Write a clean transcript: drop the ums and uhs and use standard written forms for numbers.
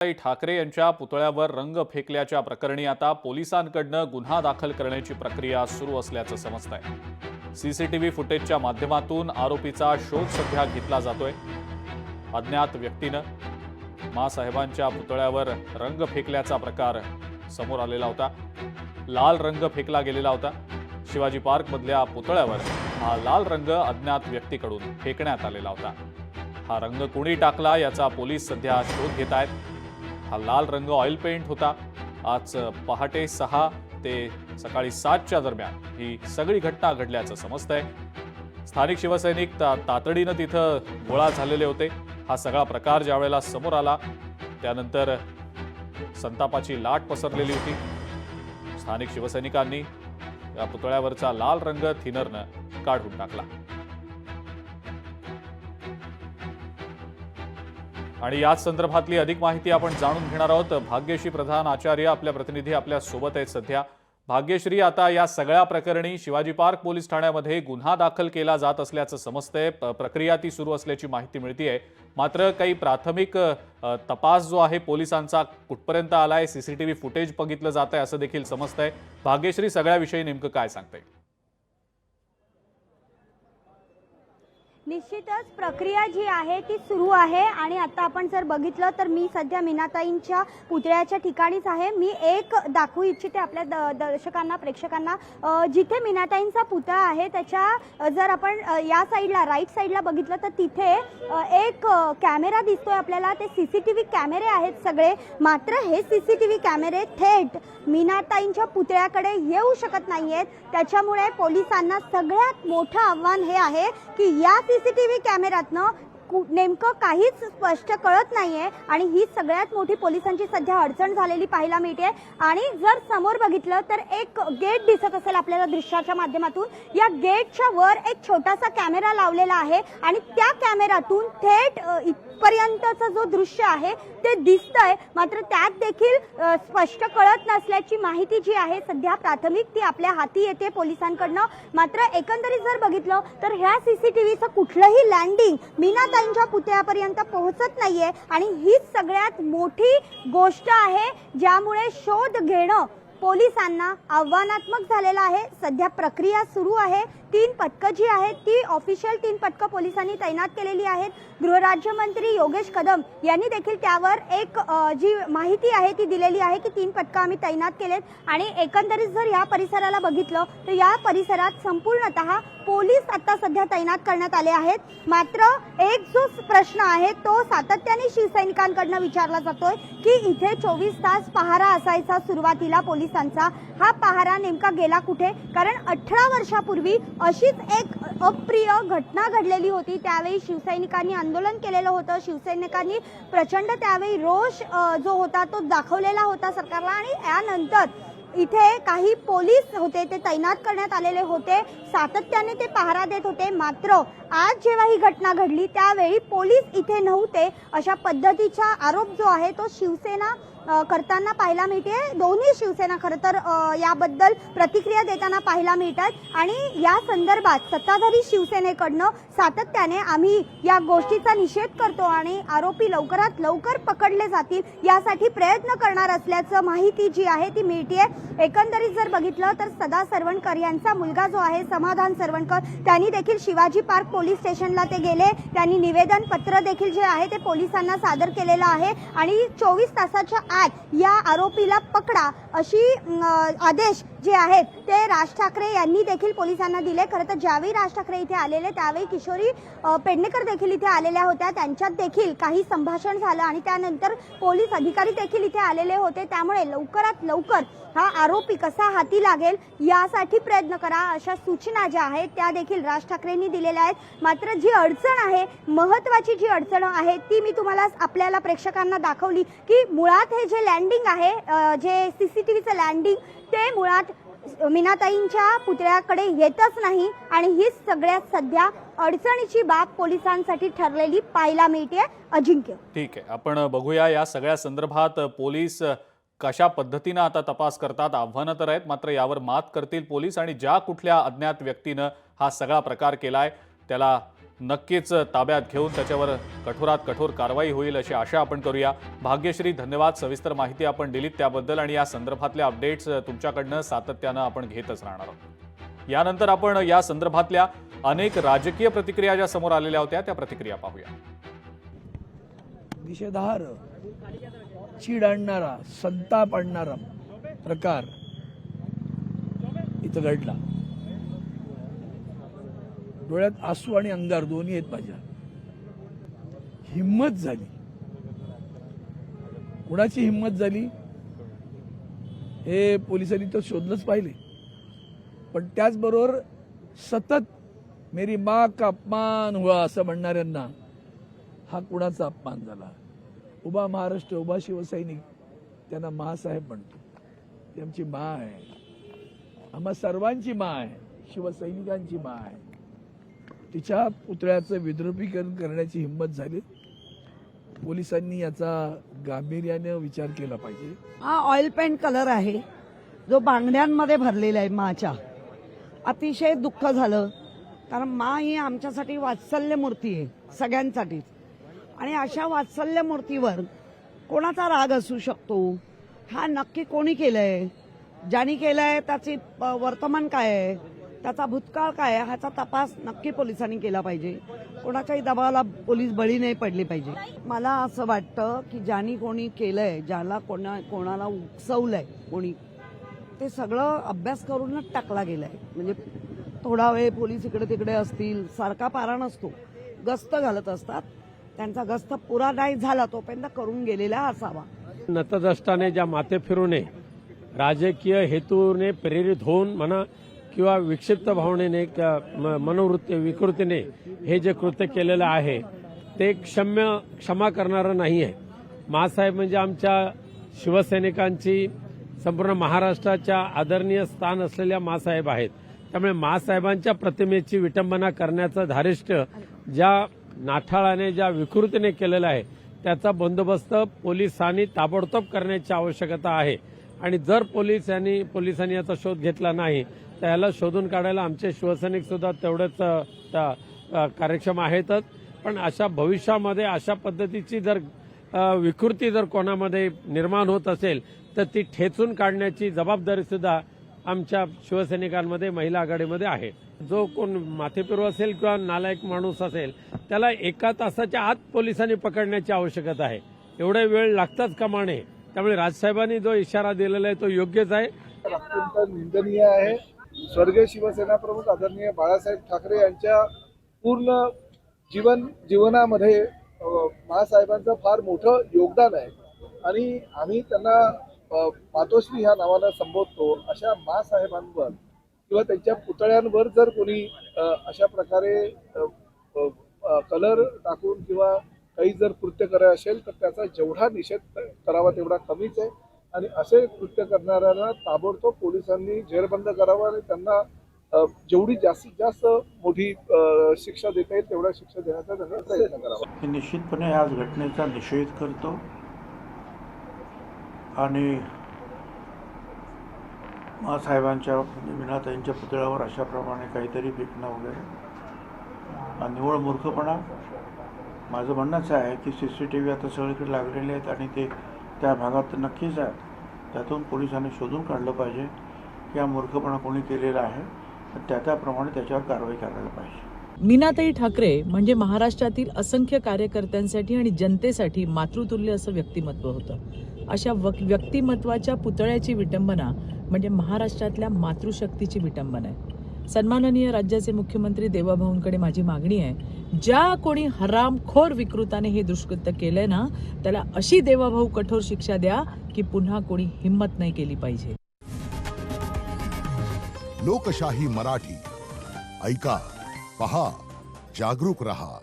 ठाकरे यांच्या पुतळ्यावर रंग फेकल्याच्या प्रकरणी आता पोलिसांकडून गुन्हा दाखल करण्याची प्रक्रिया सुरू असल्याचं समजतंय। सीसीटीव्ही फुटेजच्या माध्यमातून आरोपीचा शोध सध्या घेतला जातोय। अज्ञात व्यक्तीनं मासाहेबांच्या पुतळ्यावर रंग फेकल्याचा प्रकार समोर आलेला होता। लाल रंग फेकला गेलेला होता। शिवाजी पार्क मधल्या पुतळ्यावर हा लाल रंग अज्ञात व्यक्तीकडून फेकण्यात आलेला होता। हा रंग कोणी टाकला याचा पोलीस सध्या शोध घेत आहेत। हा लाल रंग ऑइल पेंट होता। आज पहाटे 6 ते सकाळी 7च्या दरम्यान ही सगळी घटना घडल्याचं समजतंय। स्थानिक शिवसैनिक तातडीनं तिथं गोळा झालेले होते। हा सगळा प्रकार ज्यावेळेला समोर आला त्यानंतर संतापाची लाट पसरलेली होती। स्थानिक शिवसैनिकांनी या पुतळ्यावरचा लाल रंग थिनरनं काढून टाकला आणि याच संदर्भातली अधिक माहिती आपण जाणून घेणार आहोत। भाग्यश्री प्रधान आचार्य आपल्या प्रतिनिधी आपल्या सोबत आहेत सध्या। भाग्यश्री, आता या सगळ्या प्रकरणी शिवाजी पार्क पोलीस ठाण्यामध्ये गुन्हा दाखल केला जात असल्याचं समजतंय। प्रक्रिया ती सुरू असल्याची माहिती मिळतेय। मात्र काही प्राथमिक तपास जो आहे पोलिसांचा कुठपर्यंत आलाय, सीसीटीव्ही फुटेज बघितलं जात आहे असं देखील समजतंय। भाग्यश्री, सगळ्याविषयी नेमकं काय सांगताय? निश्चितच प्रक्रिया जी आहे ती सुरू आहे आणि आता आपण जर बघितलं तर मी सध्या मीनाताईंच्या पुतळ्याच्या ठिकाणीच आहे। मी एक दाखवू इच्छिते आपल्या दर्शकांना, प्रेक्षकांना। जिथे मीनाताईंचा पुतळा आहे त्याच्या जर आपण या साईडला राईट साईडला बघितलं तर तिथे एक कॅमेरा दिसतोय आपल्याला। ते सीसीटीव्ही कॅमेरे आहेत सगळे। मात्र हे सीसीटीव्ही कॅमेरे थेट मीनाताईंच्या पुतळ्याकडे येऊ शकत नाहीयेत। त्याच्यामुळे पोलिसांना सगळ्यात मोठं आव्हान हे आहे की या सीसीटीव्ही कॅमेऱ्यातनं नेमकं काहीच स्पष्ट कळत नाहीये आणि ही सगळ्यात मोठी पोलिसांची सध्या अडचण झालेली पाहायला मिळते। आणि जर समोर बघितलं तर एक गेट दिसत असेल आपल्याला दृश्याच्या माध्यमातून। या गेटच्या वर एक छोटासा कॅमेरा लावलेला आहे आणि त्या कॅमेऱ्यातून थेट इथपर्यंतचा जो दृश्य आहे ते दिसतंय। मात्र त्यात देखील स्पष्ट कळत नसल्याची माहिती जी आहे सध्या प्राथमिक ती आपल्या हाती येते पोलिसांकडनं। मात्र एकंदरीत जर बघितलं तर ह्या सीसीटीव्हीचं कुठलंही लँडिंग मीनाताईंच्या पुतळ्यापर्यंत पोहोचत नाहीये आणि हीच सगळ्यात मोठी गोष्ट आहे ज्यामुळे शोध घेणं पोलिसांना आव्हानात्मक झालेलं आहे। सध्या प्रक्रिया सुरू आहे। 3 पथकं जी आहेत ती ऑफिशियल 3 पथकं पोलिसांनी तैनात केलेली आहेत। गृहराज्यमंत्री योगेश कदम यांनी देखील त्यावर एक जी माहिती आहे ती दिलेली आहे की 3 पथकं आम्ही तैनात केलेत। आणि एकंदरीत जर या परिसराला बघितलं तर या परिसरात संपूर्णतः पोलीस आता सध्या तैनात करण्यात आले आहेत। मात्र एक जो प्रश्न आहे तो सातत्याने शिवसैनिकांकडून विचारला जातोय की इथे 24 तास पहारा असायचा सुरुवातीला पोलिसांचा, हा पहारा नेमका गेला कुठे? कारण 18 वर्षापूर्वी अशीच एक अप्रिय घटना घडलेली होती। त्यावेळी शिवसैनिकांनी आंदोलन केलेलं होतं। शिवसैनिकांनी प्रचंड त्यावेळी रोष जो होता तो दाखवलेला होता सरकारला आणि यानंतर इथे काही पोलीस होते ते तैनात करण्यात आलेले होते। सातत्याने ते पहारा देत होते। मात्र आज जेव्हा ही घटना घडली त्यावेळी पोलीस इथे नव्हते अशा पद्धतीचा आरोप जो आहे तो शिवसेना करताना पाहायला मिळते। दोन्ही शिवसेना खरं तर याबद्दल प्रतिक्रिया देताना पाहायला मिळतात आणि या संदर्भात सत्ताधारी शिवसेनेकडनं सातत्याने आम्ही या गोष्टीचा निषेध करतो आणि आरोपी लवकरात लवकर पकडले जातील यासाठी प्रयत्न करणार असल्याचं माहिती जी आहे ती मिळते। एकंदरीत जर बघितलं तर सदा सरवणकर यांचा मुलगा जो आहे समाधान सरवणकर त्यांनी देखील शिवाजी पार्क पोलीस स्टेशनला ते गेले। त्यांनी निवेदन पत्र देखील जे आहे ते पोलिसांना सादर केलेलं आहे आणि 24 तासाच्या आत या आरोपीला पकडा अशी आदेश जे आहेत ते राज ठाकरे यांनी देखील पोलिसांना दिले। खरं तर ज्यावेळी राज ठाकरे इथे आलेले त्यावेळी किशोरी पेडणेकर देखील इथे आलेल्या होत्या। त्यांच्यात देखील काही संभाषण झालं आणि त्यानंतर पोलीस अधिकारी देखील इथे आलेले होते। त्यामुळे लवकरात लवकर हा आरोपी कसा हाती लागेल यासाठी प्रयत्न करा अशा सूचना ज्या आहेत त्या देखील राज ठाकरेंनी दिलेल्या आहेत। मात्र जी अडचण आहे, महत्त्वाची जी अडचण आहे ती मी तुम्हाला आपल्याला प्रेक्षकांना दाखवली की मुळात हे जे लँडिंग आहे, जे सीसीटीव्हीचं लँडिंग ते मुळात मीनाताईंच्या पुतळ्याकडे येतच नाही आणि हीच सगळ्यात सध्या अडचणीची बाब पोलिसांसाठी ठरलेली पाहायला मिळते। अजिंक्य, ठीक आहे, आपण बघूया या सगळ्या संदर्भात पोलीस कशा पद्धतीने आता तपास करतात। आव्हानं तर आहेत, मात्र यावर मात करतील पोलीस आणि ज्या कुठल्या अज्ञात व्यक्तीनं हा सगळा प्रकार केलाय त्याला नक्कीच ताब्यात घेऊन त्याच्यावर कठोरात कठोर कारवाई होईल अशी आशा आपण करूया. भाग्यश्री, धन्यवाद. सविस्तर माहिती आपण दिलीत त्याबद्दल आणि या संदर्भातल्या अपडेट्स तुमच्याकडनं सातत्यानं आपण घेतच राहणार आहोत. यानंतर आपण या संदर्भातल्या अनेक राजकीय प्रतिक्रिया ज्या समोर आलेल्या होत्या त्या प्रतिक्रिया पाहूया. निषेधार्ह, चीड आणणारा, संताप आणणारा प्रकार इथं घडला. डोळ्यात आसू आणि अंगार दोन्ही आहेत माझ्या. हिम्मत झाली. कुणाची हिम्मत झाली हे पोलिसांनी तर शोधलंच पाहिले, पण त्याचबरोबर सतत मेरी माँ का अपमान हुआ असं म्हणणाऱ्यांना हा कुणाचा अपमान झाला. उभा महाराष्ट्र, उभा शिवसैनिक त्यांना माँसाहेब म्हणतो. ती आमची माँ आहे, आम्हा सर्वांची माँ आहे, शिवसैनिकांची माँ आहे. तिच्या पुतळ्याचं विद्रुपीकरण करण्याची हिंमत झाली. पोलिसांनी याचा गांभीर्याने विचार केला पाहिजे. हा ऑइल पेंट कलर आहे जो बांगड्यांमध्ये भरलेला आहे माच्या. अतिशय दुःख झालं, कारण मा ही आमच्यासाठी वात्सल्य मूर्ती आहे सगळ्यांसाठीच. आणि अशा वात्सल्य मूर्तीवर कोणाचा राग असू शकतो? हा नक्की कोणी केलंय, ज्यांनी केलंय त्याची वर्तमान काय आहे, त्याचा भूतकाळ काय आहे, ह्याचा तपास नक्की पोलिसांनी केला पाहिजे. कोणाच्याही दबावाला पोलीस बळी नाही पडले पाहिजे. मला असं वाटतं की ज्यांनी कोणी केलंय, ज्याला कोणाला उकसवलंय कोणी, ते सगळं अभ्यास करूनच टाकला गेलाय. म्हणजे थोडा वेळ पोलीस इकडे तिकडे असतील, सारखा पारा नसतो, गस्त घालत असतात. त्यांचा गस्त पुरा नाही झाला तोपर्यंत करून गेलेला असावा. नतदष्टाने ज्या माथे फिरूने राजकीय हेतूने प्रेरित होऊन म्हणा किंवा विक्षिप्त भावनेने मनोवृत्ती विकृतीने हे जे कृत्य केलेलं आहे ते क्षमा करणारं नाही आहे. माँसाहेब म्हणजे आमच्या शिवसैनिकांची, संपूर्ण महाराष्ट्राच्या आदरणीय स्थान असलेल्या माँसाहेब आहेत. त्यामुळे माँसाहेबांच्या प्रतिमेची विटंबना करण्याचं धारिष्ट ज्या नाठाळाने, ज्या विकृतीने केलेलं आहे त्याचा बंदोबस्त पोलिसांनी ताबडतोब करण्याची आवश्यकता आहे. आणि जर पोलिसांनी याचा शोध घेतला नाही तर याला शोधून काढायला आमचे शिवसैनिक सुद्धा तेवढेच कार्यक्षम आहेतच. पण अशा भविष्यामध्ये अशा पद्धतीची जर विकृती जर कोणामध्ये निर्माण होत असेल तर ती ठेचून काढण्याची जबाबदारी सुद्धा आमच्या शिवसैनिकांमध्ये, महिला आघाडीमध्ये आहे. जो कोण माथेफिरू असेल किंवा नालायक माणूस असेल त्याला 1 तासाच्या आत पोलिसांनी पकडण्याची आवश्यकता आहे. एवढा वेळ लागताच कामा नये. त्यामुळे राजसाहेबांनी जो इशारा दिलेला आहे तो योग्यच आहे. अत्यंत निंदनीय आहे. स्वर्गीय शिवसेना प्रमुख आदरणीय बाळासाहेब ठाकरे यांच्या पूर्ण जीवनामध्ये माँसाहेबांचं फार मोठं योगदान आहे आणि आम्ही त्यांना मातोश्री ह्या नावानं संबोधतो. अशा माँसाहेबांवर किंवा त्यांच्या पुतळ्यांवर जर कोणी अशा प्रकारे कलर टाकून किंवा काही जर कृत्य करायचं असेल तर त्याचा जेवढा निषेध करावा तेवढा कमीच आहे. आणि असे कृत्य करणाऱ्यांना ताबडतोब पोलिसांनी जेरबंद करावं आणि त्यांना जेवढी जास्तीत जास्त मोठी शिक्षा देता येईल तेवढ्या शिक्षा देण्याचा त्यांना प्रयत्न करावा. मी निश्चितपणे आज घटनेचा निषेध करतो आणि माँसाहेबांच्या मीनाताईंच्या पुतळ्यावर अशाप्रमाणे काहीतरी फेकणं वगैरे हा निव्वळ मूर्खपणा. माझं म्हणणंच आहे की CCTV आता सगळीकडे लागलेले आहेत आणि ते त्या भागात नक्कीच आहेत. त्यातून पोलिसांनी शोधून काढलं पाहिजे की हा मूर्खपणा कोणी केलेला आहे, त्याप्रमाणे त्याच्यावर कारवाई करायला पाहिजे. मीनाताई ठाकरे म्हणजे महाराष्ट्रातील असंख्य कार्यकर्त्यांसाठी आणि जनतेसाठी मातृतुल्य असं व्यक्तिमत्व होतं. अशा व्यक्तिमत्वाच्या पुतळ्याची विटंबना म्हणजे महाराष्ट्रातल्या मातृशक्तीची विटंबना आहे. सन्माननीय राज्याचे मुख्यमंत्री देवाभाऊंकडे माझी मागणी आहे, ज्या कोणी हरामखोर विकृताने हे दुष्कृत्य केलंय ना त्याला अशी देवाभाऊ कठोर शिक्षा द्या की पुन्हा कोणी हिम्मत नाही केली पाहिजे. लोकशाही मराठी ऐका, पहा, जागरूक रहा.